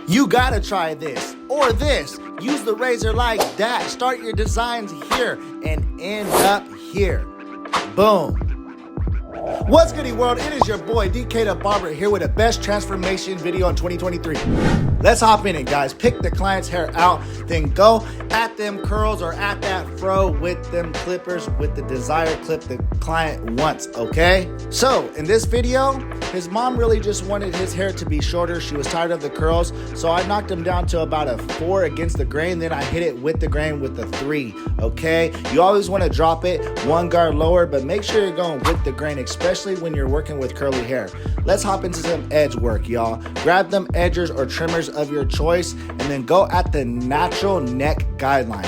You gotta try this or this. Use the razor like that. Start your designs here and end up here. Boom. What's goody world? It is your boy DK the Barber here with the best transformation video in 2023. Let's hop in it, guys. Pick the client's hair out, then go at them curls or at that fro with them clippers with the desired clip the client wants, okay? So in this video, his mom really just wanted his hair to be shorter. She was tired of the curls, so I knocked him down to about a 4 against the grain. Then I hit it with the grain with the 3, okay? You always want to drop it 1 guard lower, but make sure you're going with the grain, especially when you're working with curly hair. Let's hop into some edge work, y'all. Grab them edgers or trimmers of your choice and then go at the natural neck guideline.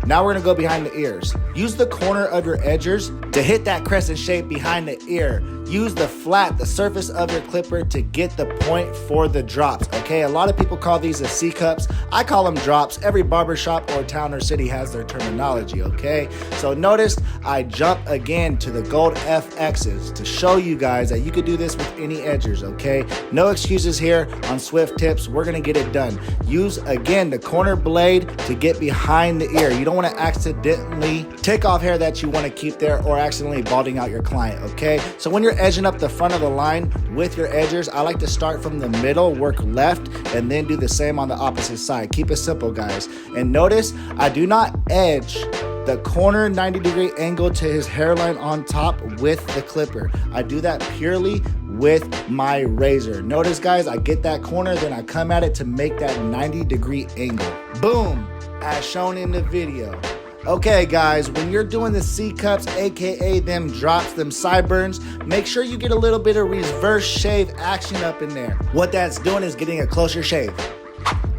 Now we're gonna go behind the ears. Use the corner of your edgers to hit that crescent shape behind the ear. Use the flat, the surface of your clipper to get the point for the drops, okay? A lot of people call these C cups. I call them drops. Every barbershop or town or city has their terminology, okay? So notice I jump again to the gold FXs to show you guys that you could do this with any edgers, okay? No excuses here on Swift Tips. We're gonna get it done. Use, again, the corner blade to get behind the ear. You don't wanna accidentally take off hair that you wanna keep there or accidentally balding out your client, okay? So when you're edging up the front of the line with your edgers, I like to start from the middle, work left, and then do the same on the opposite side. Keep it simple, guys. And notice I do not edge the corner 90-degree angle to his hairline on top with the clipper. I do that purely with my razor. Notice, guys, I get that corner, then I come at it to make that 90-degree angle. Boom, as shown in the video. Okay, guys, when you're doing the C cups, aka them drops, them sideburns, make sure you get a little bit of reverse shave action up in there. What that's doing is getting a closer shave.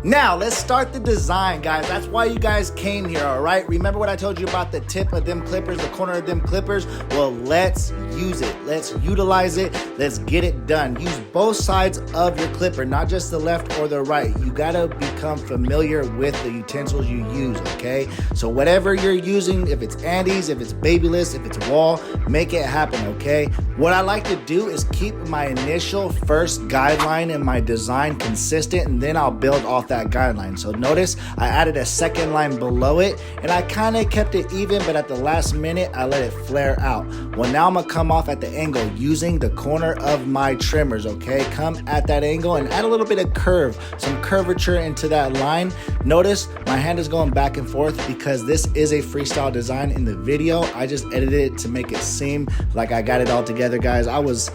Now, let's start the design, guys. That's why you guys came here, all right? Remember what I told you about the tip of them clippers, the corner of them clippers? Well, let's use it. Let's utilize it. Let's get it done. Use both sides of your clipper, not just the left or the right. You gotta become familiar with the utensils you use, okay? So whatever you're using, if it's Andes, if it's Babyliss, if it's Wall, make it happen, okay? What I like to do is keep my initial first guideline and my design consistent, and then I'll build off that guideline. So notice I added a second line below it and I kind of kept it even, but at the last minute I let it flare out. Well, now I'm gonna come off at the angle using the corner of my trimmers, okay? Come at that angle and add a little bit of curve, some curvature into that line. Notice my hand is going back and forth because this is a freestyle design. In the video I just edited it to make it seem like I got it all together, guys. I was,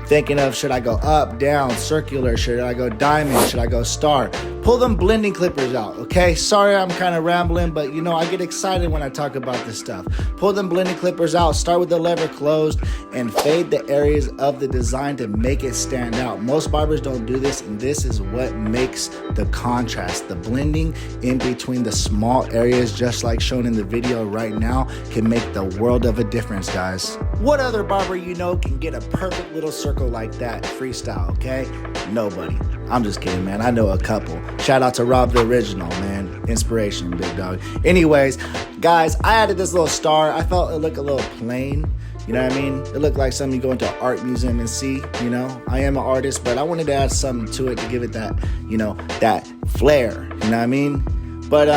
thinking of, should I go up, down, circular, should I go diamond, should I go star? Pull them blending clippers out, okay? Sorry I'm kind of rambling, but I get excited when I talk about this stuff. Pull them blending clippers out, start with the lever closed, and fade the areas of the design to make it stand out. Most barbers don't do this, and this is what makes the contrast. The blending in between the small areas, just like shown in the video right now, can make the world of a difference, guys. What other barber can get a perfect little circle like that freestyle, okay? Nobody. I'm just kidding, man. I know a couple. Shout out to Rob the Original, man. Inspiration, big dog. Anyways, guys, I added this little star. I felt it looked a little plain. You know what I mean? It looked like something you go into an art museum and see, I am an artist, but I wanted to add something to it to give it that, that flair. You know what I mean? But,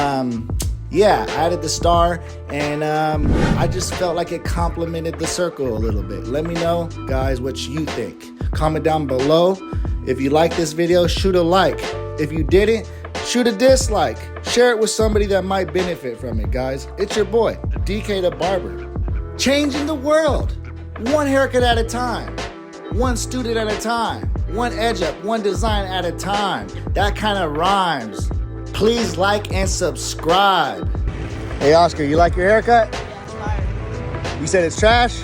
yeah, I added the star, and I just felt like it complemented the circle a little bit. Let me know, guys, what you think. Comment down below. If you like this video, shoot a like. If you didn't, shoot a dislike. Share it with somebody that might benefit from it, guys. It's your boy, DK the Barber. Changing the world. One haircut at a time. One student at a time. One edge up, one design at a time. That kind of rhymes. Please like and subscribe. Hey, Oscar, you like your haircut? You said it's trash?